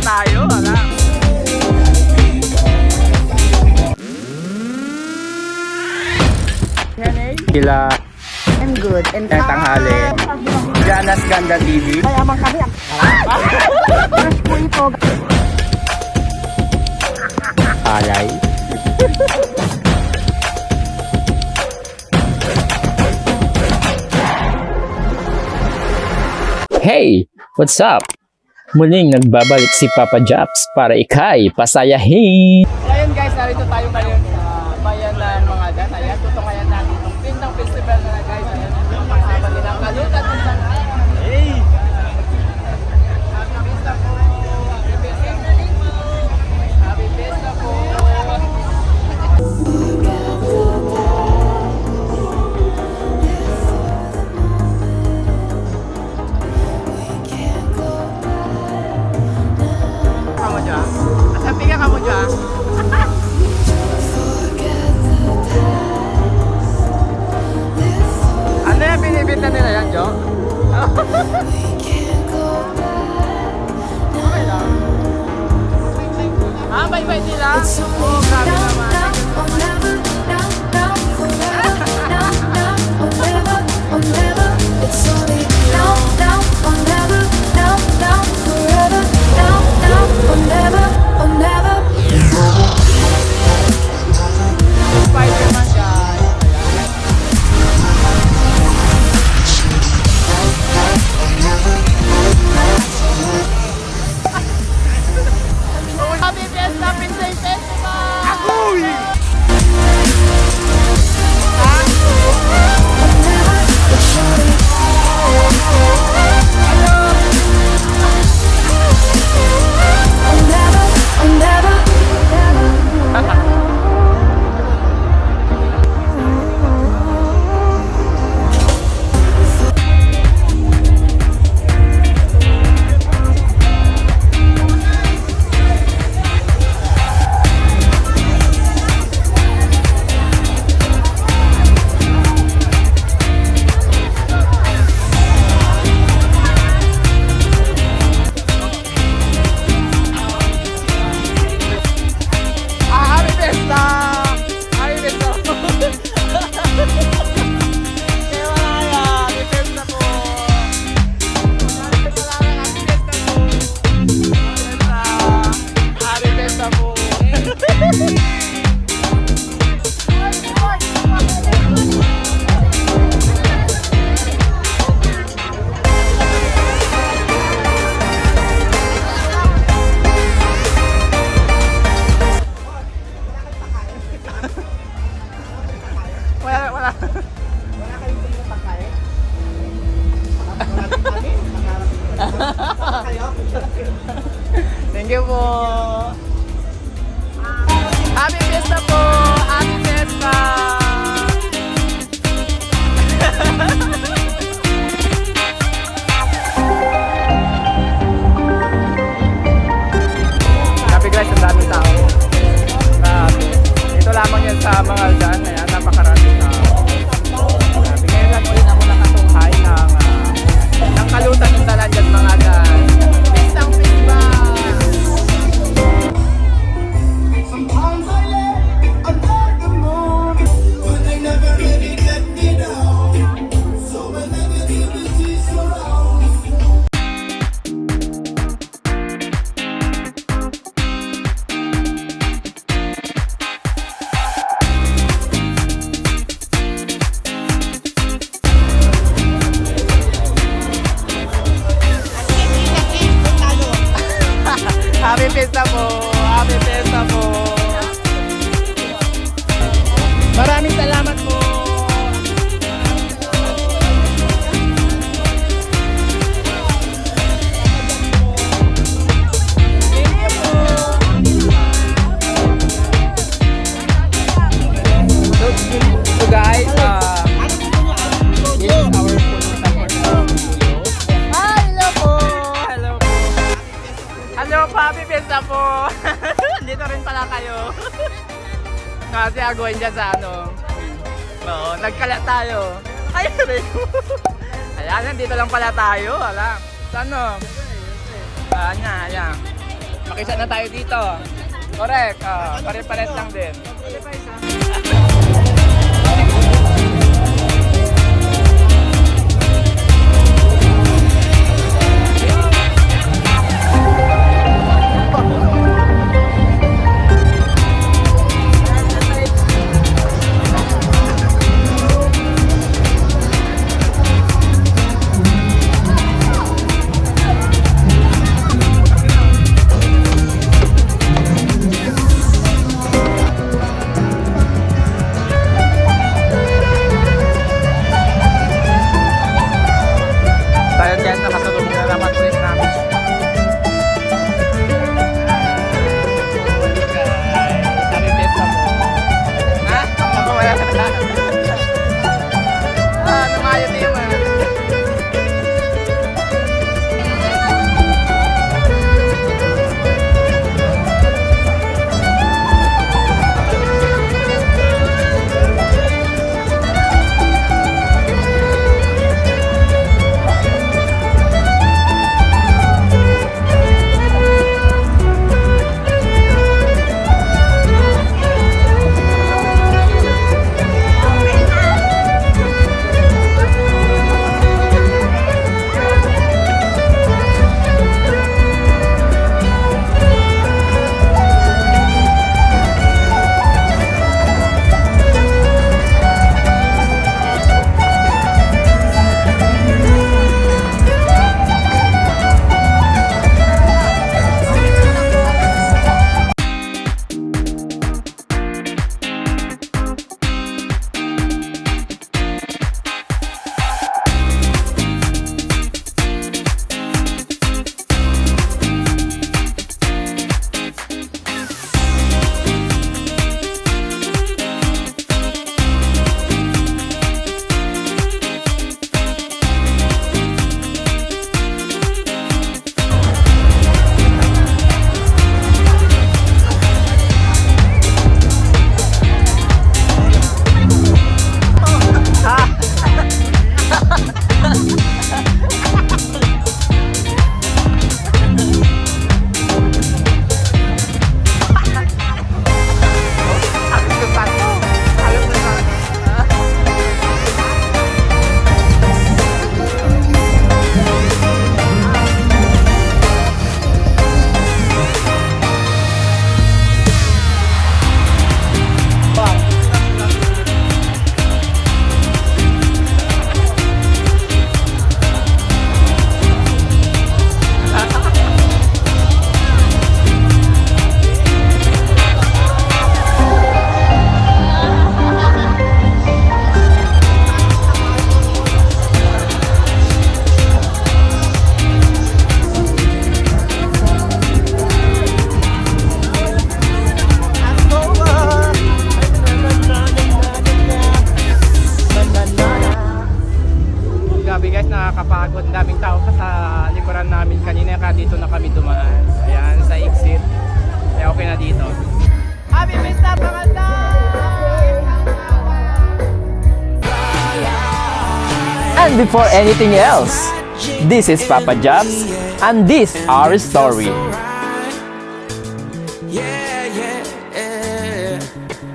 tayo, wala. Sila I'm good. And tanghali. Jana's Ganda TV. kaya man kami ang fresh po ito. Alay. Hey! What's up? Muling nagbabalik si Papa Japs para ikay pasayahin. Ayan guys, narito tayo ngayon sa bayan ng mga Dan. Ayan, tutungayan natin itong Pindang Festival na guys. Ayan, yung mahaba nilang kalutan ng sangay. Hey! Happy Fiesta po! Happy Fiesta po! Happy Fiesta po! Kamu dyan? Sabi ka kamu dyan? Ano yung binibinta nila yan, Jo? Okay lang. Ah, bye-bye nila? Oo, grabe naman. Spider-Man guys. Happy Fiesta Pinday Festival! Agoy! Happy Fiesta! Happy Fiesta po! Kaya wala yan! Happy Fiesta po! Happy Fiesta po! Happy Fiesta po! Wala. Thank you po. Happy Fiesta po. Happy Fiesta. Grabe guys, ang daming tao. Grabe. Dito lamang yan sa mga dyan. Ayan, napakaraming tao. Grabe. Ngayon lang ulit ako nakatunghay ng kalutan ng dalan dyan mga dyan. Pistang Festival! Sometimes I let the moon, but they never really let me down. So when negativity surrounds. Happy Fiesta po! Happy Fiesta po! Maraming salamat po! Thank you po! So guys, this is our full studio. Hi! Hello po! Hello po! Hello po! Happy Fiesta po! Dito rin pala kayo. Kasi agawin dyan sa ano. Oo, nagkalat tayo. Ay, Rico. Ayan, dito lang pala tayo. Wala. Sa ano? Ayan, ayan. Makisa na tayo dito. Correct. Pare-pares lang din. Tayo guys, nakasalubong na naman ulit namin. Sabi besta mo. Ha? Ako wala na. Numayo din mo. Grabe guys, nakakapagod. Ang daming tao pa sa likuran namin. Kanina dito na kami dumaan. Ayan, sa exit. Kaya okay na dito. Happy Mr. And before anything else, this is Papa Jobs, and this our story.